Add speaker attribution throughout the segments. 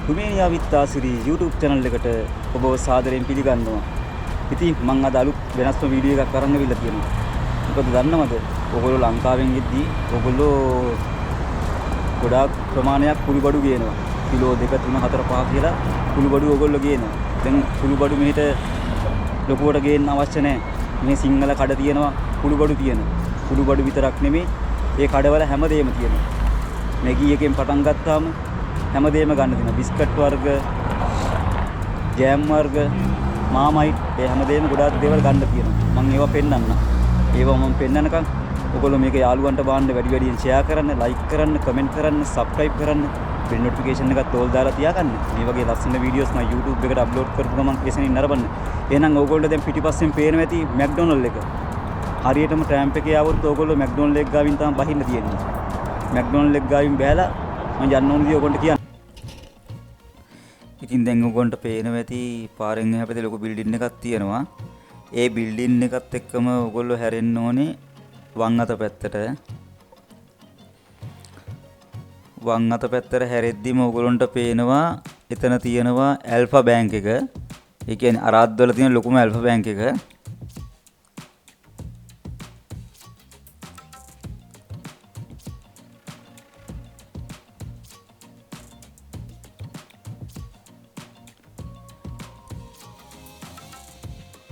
Speaker 1: Romania විත්තාසිරි YouTube channel එකට ඔබව සාදරයෙන් පිළිගන්නවා. ඉතින් මම අද අලුත් වෙනස්ම වීඩියෝ එකක් අරන් අවිල්ලා තියෙනවා. මොකද දන්නවද? ඔයගොල්ලෝ ලංකාවෙන් ඉද්දී ඔයගොල්ලෝ ගොඩාක් ප්‍රමාණයක් කුළුබඩු ගේනවා. කිලෝ 2 3 4 5 කියලා කුළුබඩු ඔයගොල්ලෝ ගේනවා. දැන් කුළුබඩු මෙහෙට ලොකුවට ගේන්න අවශ්‍ය නැහැ. මේ සිංහල කඩ තියෙනවා කුළුබඩු තියෙනවා. කුළුබඩු විතරක් නෙමෙයි ඒ කඩවල හැමදේම තියෙනවා. මැගි එකෙන් පටන් ගත්තාම හැමදේම ගන්න තියෙනවා. බිස්කට් වර්ග, ජෑම් වර්ග, මාමයිට් ඒ හැමදේම ගොඩාක් දේවල් ගන්න තියෙනවා. මම ඒවා පෙන්නන්න. ඒවා මම පෙන්නනකම් ඔයගොල්ලෝ මේක යාළුවන්ට බාන්න වැඩි වැඩියෙන් ෂෙයා කරන්න, ලයික් කරන්න, කමෙන්ට් කරන්න, සබ්ස්ක්‍රයිබ් කරන්න, බෙල් නොටිෆිකේෂන් එකත් ඕල් දාලා තියාගන්න. මේ වගේ ලස්සන වීඩියෝස් මම YouTube එකට අප්ලෝඩ් කරපු ගමන් එසෙනින් නරඹන්න. එහෙනම් ඕගොල්ලෝ දැන් පිටිපස්සෙන් පේනවා ඇති මැක්ඩොනල්ඩ් එක. හරියටම ට්‍රැම්ප් එකේ ආවොත් ඕගොල්ලෝ මැක්ඩොනල්ඩ් එක ගාවින් තමයි බහින්න තියෙන්නේ. මැක්ඩොනල්ඩ් එක ගාවින් බෑලා මම යන්න ඕන දේ ඔයගොල්ලන්ට කියන්න. ඉතින් දැන් ඔයගොල්ලන්ට පේනවා ඇති පාරෙන් එහා පැත්තේ ලොකු බිල්ඩින් එකක් තියෙනවා. ඒ බිල්ඩින් එකත් එක්කම ඔයගොල්ලෝ හැරෙන්න ඕනේ වම් අත පැත්තට. වම් අත පැත්තට හැරෙද්දිම ඔයගොල්ලන්ට පේනවා එතන තියෙනවා ඇල්ෆා බැංක් එක. ඒ කියන්නේ අරාද්දවල තියෙන ලොකුම ඇල්ෆා බැංක් එක.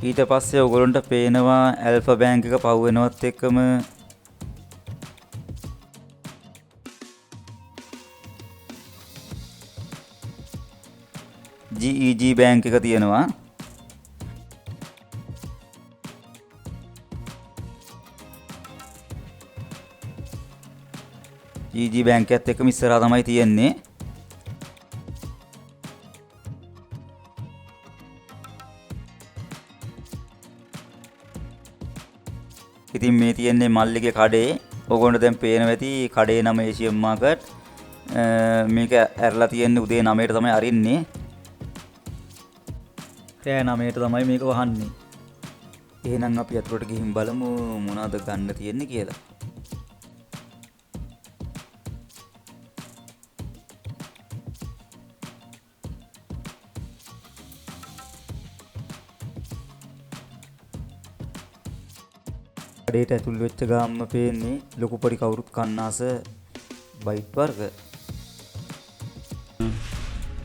Speaker 1: ඊට පස්සේ ඔයගොල්ලන්ට පේනවා ඇල්ෆා බැංක් එක පහු වෙනවත් එක්කම GEG බැංක් එක තියෙනවා. GEG බැංක් එකත් එක්කම ඉස්සරහා තමයි තියෙන්නේ. ඉතින් මේ තියෙන්නේ මල්ලිගේ කඩේ. ඔයගොල්ලන්ට දැන් පේනවා ඇති කඩේ නම ඒෂියන් මාකට්. මේක ඇරලා තියෙන්නේ උදේ 9ට තමයි අරින්නේ. රෑ 9ට තමයි මේක වහන්නේ. එහෙනම් අපි අතුරට ගිහින් බලමු මොනවද ගන්න තියෙන්නේ කියලා. කඩේට ඇතුල් වෙච්ච ගාම්ම පේන්නේ ලොකු පොඩි කවුරුත් කන්නාස බයිට් වර්ග.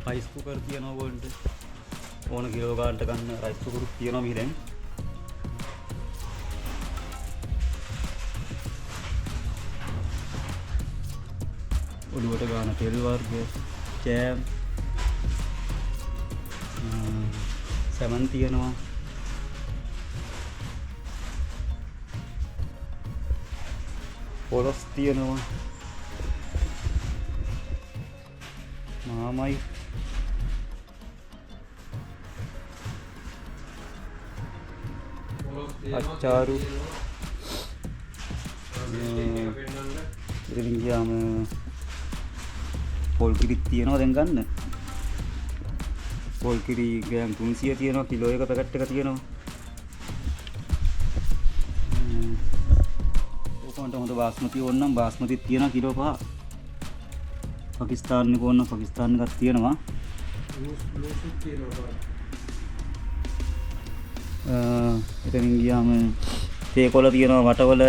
Speaker 1: රයිස් කුකර් තියනවා ඕගොල්ලන්ට. ඕන කිලෝ ගානට ගන්න රයිස් කුකරුත් තියනවා මේ දැන්. ඔළුවට ගාන තෙල් වර්ග, ජෑම්, සමන් තියනවා. පොලොස් තියනවා. මාමයි අච්චාරු ඉතින් ගියාම පොල් කිරිත් තියනවා දැන් ගන්න. පොල් කිරි ග්‍රෑම් 300 තියනවා. කිලෝ එක පැකට් එක තියනවා. ඔකන්ට හොඳ බාස්මති ඕනනම් බාස්මතිත් තියනවා කිලෝ 5. පාකිස්තාන් එක ඕනනම් පාකිස්තාන් එකක් තියනවා. එතනින් ගියාම තේකොළ තියනවා, වටවල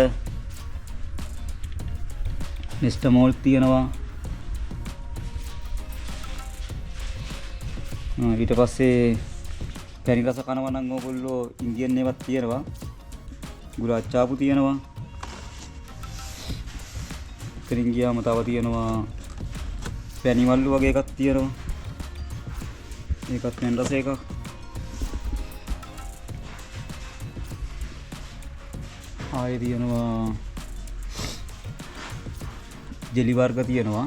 Speaker 1: නෙස්ටමෝල් තියනවා. ඊට පස්සේ පැණි රස කනවා නම් ඕගොල්ලෝ ඉන්දියන් ඒවත් තියනවා. ගුලාබ් චාපු තියනවා. එතනින් ගියාම තව තියනවා පැණි වල්ලු වගේ එකක් තියනවා. ඒකත් පැණි රස එකක්. ආයේ තියෙනවා ජෙලි වර්ග තියෙනවා.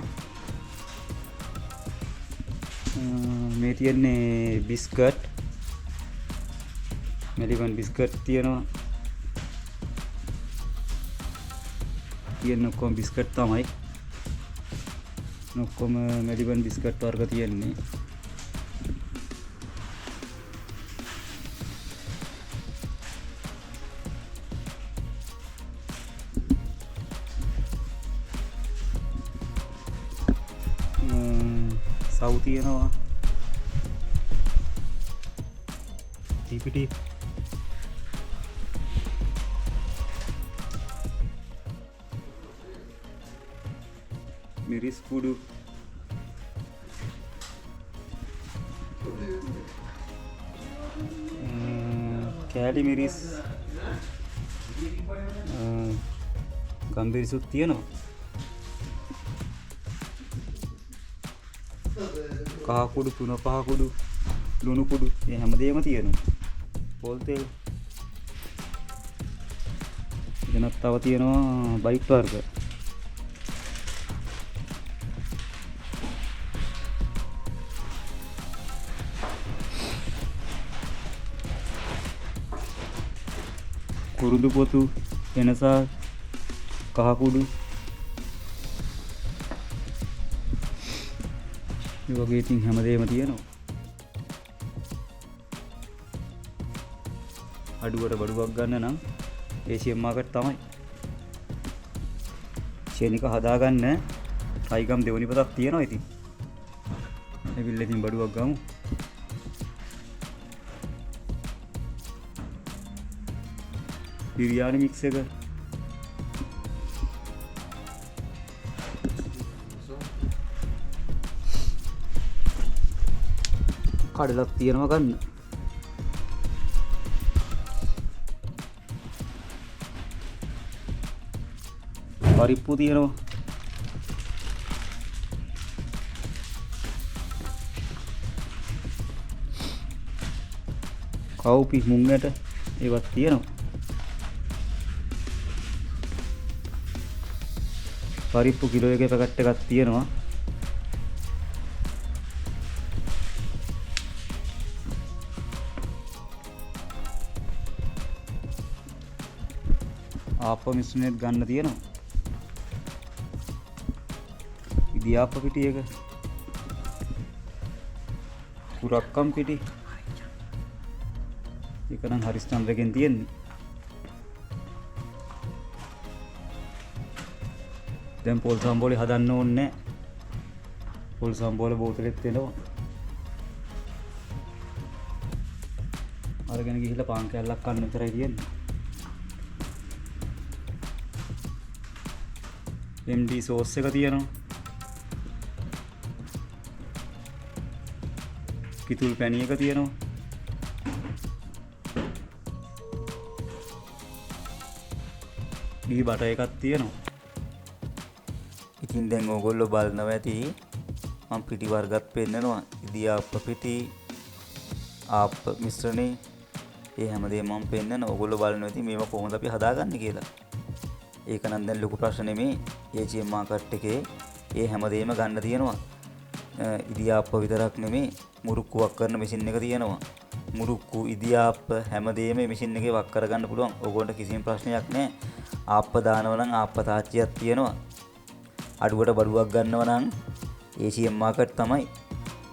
Speaker 1: මේ තියෙන්නේ බිස්කට්, මෙලිබන් බිස්කට් තියෙනවා. තියෙන ඔක්කොම බිස්කට් තමයි. ඔක්කොම මෙලිබන් බිස්කට් වර්ග තියෙන්නේ. සව් තියෙනවා. ටිපිටි මිරිස් කුඩු කෑලි මිරිස් ගම්බිරිසුත් තියෙනවා. කහ කුඩු, තුන පහ කුඩු, ලුණු කුඩු මේ හැමදේම තියෙනවා. පොල් තෙල් එනත් තව තියෙනවා බයිට් වර්ග. කුරුදු පොතු, එනසා, කහ කුඩු මේ වගේ ඉතින් හැමදේම තියෙනවා. අඩුවට බඩුවක් ගන්න නම් ඒසියන් මාකට් තමයි. ශේනික හදාගන්න අයිගම් දෙවනි පතක් තියෙනවා ඉතින්. එවිල්ල ඉතින් බඩුවක් ගමු. බිරියානි මික්ස් එක කඩලක් තියෙනවා ගන්න. පරිප්පු තියෙනවා. කව්පි මුංගට ඒවත් තියෙනවා. පරිප්පු කිලෝ එකේ පැකට් එකක් තියෙනවා. ආප්ප මිශ්‍රණයත් ගන්න තියෙනවා. ඉදිආප්ප පිටි එක, කුරක්කම් පිටි ඒක නම් හරිස්චන්ද්‍රගෙන් තියෙන්නේ. දැන් පොල් සම්බෝලේ හදන්න ඕනේ නැහැ. පොල් සම්බෝල බෝතලෙත් එනවා. අරගෙන ගිහිල්ලා පාන් කෑල්ලක් කන්න විතරයි තියෙන්නේ. MD සෝස් එක තියෙනවා. කිතුල් පැණි එක තියෙනවා. දී බටර් එකක් තියෙනවා. ඉතින් දැන් ඕගොල්ලෝ බලනවා ඇති මම පිටි වර්ගත් පෙන්නනවා. ඉදිආප්ප පිටි, ආප්ප මිශ්‍රණේ ඒ හැමදේම මම පෙන්නනවා. ඕගොල්ලෝ බලනවා ඇති මේවා කොහොමද අපි හදාගන්නේ කියලා. ඒක නම් දැන් ලොකු ප්‍රශ්න නෙමෙයි. ඒජීඑම් මාකට් එකේ ඒ හැමදේම ගන්න තියෙනවා. ඉදිආප්ප විතරක් නෙමෙයි මුරුක්කු වක් කරන මැෂින් එක තියෙනවා. මුරුක්කු, ඉදිආප්ප හැමදේම මේ මැෂින් එකේ වක් කරගන්න පුළුවන්. ඕගොල්ලන්ට කිසිම ප්‍රශ්නයක් නැහැ. ආප්ප දානවා නම් ආප්ප තාච්චියක් තියෙනවා. අඩුවට බඩුවක් ගන්නවා නම් ඒජීඑම් මාකට් තමයි.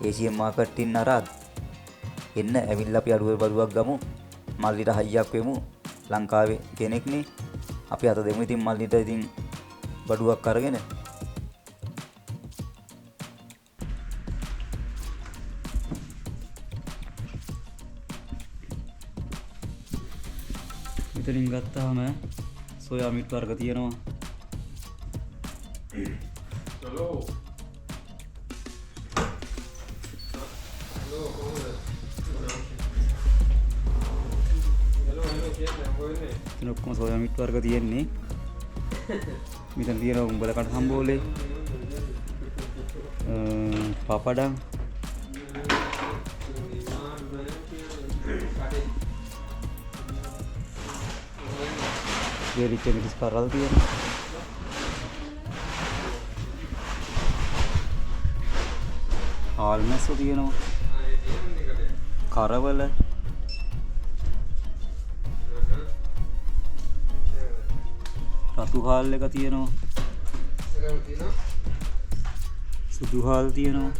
Speaker 1: ඒජීඑම් මාකට් ඉන්න අරාද එන්න ඇවිල්ලා අපි අඩුවට බඩුවක් ගමු. මල්ලිට හයියක් වෙමු. ලංකාවේ කෙනෙක්නේ. අපි අත දෙමු ඉතින් මල්ලිට ඉතින් බඩුවක් අරගෙන. මෙතනින් ගත්තාම සෝයා මිට් වර්ග තියෙනවා.
Speaker 2: හලෝ
Speaker 1: මෙතන ඔක්කොම සෝයා මිට් වර්ග තියෙන්නේ. මෙතන තියෙනවා උඹල කඩ සම්බෝලේ, පාපඩම්, වේලිච්ච මිරිස් කරල් තියෙනවා. ආල්මැස්සෝ තියෙනවා. කරවල, රතු හාල් එක තියෙනවා. සුදු හාල් තියෙනවා.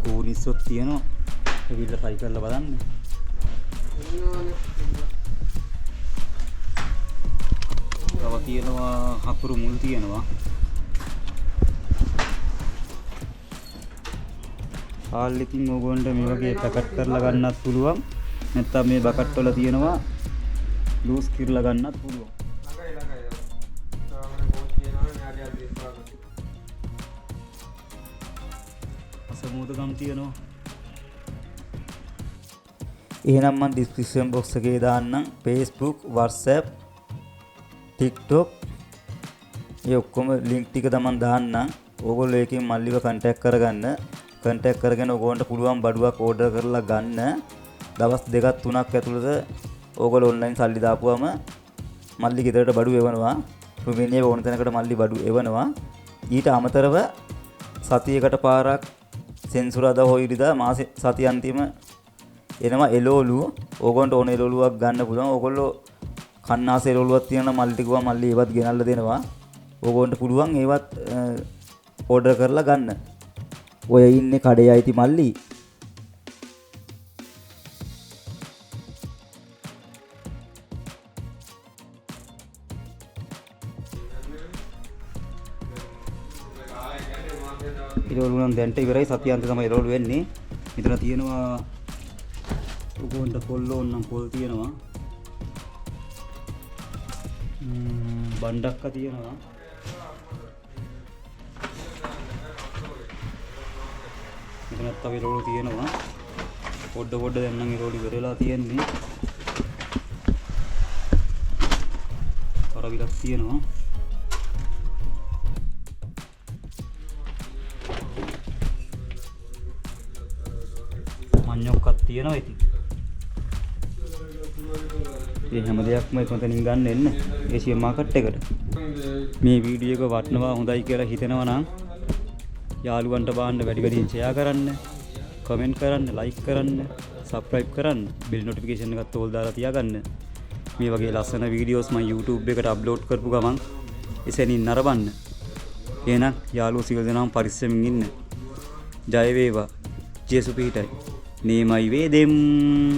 Speaker 1: කෝනිස්සොත් තියෙනවා. එවිල්ල ට්‍රයි කරලා බලන්න. තව තියෙනවා හකුරු මුල් තියෙනවා. හාල් ඉතින් ඕගොල්ලන්ට මේ වගේ පැකට් කරලා ගන්නත් පුළුවන්. නැත්නම් මේ බකට් වල තියෙනවා ලූස් කිරලා ගන්නත් පුළුවන්. අසමුදකම් තියෙනවා. එහෙනම් මම ඩිස්ක්‍රිප්ෂන් බොක්ස් එකේ දාන්නම් Facebook, WhatsApp, TikTok ඒ ඔක්කොම ලින්ක් ටික තමන් දාන්නම්. ඕගොල්ලෝ ඒකෙන් මල්ලිව කන්ටැක්ට් කරගන්න. කන්ටැක්ට් කරගෙන ඕගොල්ලන්ට පුළුවන් බඩුවක් ඕඩර් කරලා ගන්න. දවස් 2ක් 3ක් ඇතුළත ඕගොල්ලෝ ඔන්ලයින් සල්ලි දාපුවම මල්ලි ගෙදරට බඩු එවනවා. රුමේනියාවේ ඕන තැනකට මල්ලි බඩු එවනවා. ඊට අමතරව සතියකට පාරක් සෙන්සුරාදා හෝ ඉරිදා මාසේ සති අන්තිම එනවා එළවලු. ඕගොල්ලන්ට ඕන එළවලුවක් ගන්න පුළුවන්. ඕගොල්ලෝ කන්නාස එළවලුවක් තියෙනවා මල්ලි ටිකවා මල්ලි ඒවත් ගෙනල්ලා දෙනවා. ඕගොල්ලන්ට පුළුවන් ඒවත් ඕඩර් කරලා ගන්න. ඔය ඉන්නේ කඩේ අයිති මල්ලි. එළවලු නම් දැන්ට ඉවරයි. සතියාන්ත තමයි එළවලු වෙන්නේ. මෙතන තියෙනවා උගොන්ට පොල් ඕනනම් පොල් තියෙනවා. බණ්ඩක්ක තියෙනවා. මෙතනත් තව එළවලු තියෙනවා. පොඩ දැන් නම් එළවලු ඉවරලා තියෙන්නේ. කරවිලක් තියෙනවා. මඤ්ඤොක්කක් තියෙනවා ඉතින්. මේ හැම දෙයක්ම මෙතනින් ගන්න එන්න ඒසියන් මාකට් එකට. මේ වීඩියෝ එක වටනවා හොඳයි කියලා හිතෙනවා නම් යාළුවන්ට බාන්න වැඩියෙන් ෂෙයා කරන්න, කමෙන්ට් කරන්න, ලයික් කරන්න, සබ්ස්ක්‍රයිබ් කරන්න, බෙල් නොටිෆිකේෂන් එකත් ඕල් දාලා තියාගන්න. මේ වගේ ලස්සන වීඩියෝස් මම YouTube එකට අප්ලෝඩ් කරපු ගමන් එසැනින් නරඹන්න. එහෙනම් යාළුවෝ සියලු දෙනාම පරිස්සමින් ඉන්න. ජය වේවා. ජේසු පිහිටයි. නේමයි වේදෙම්.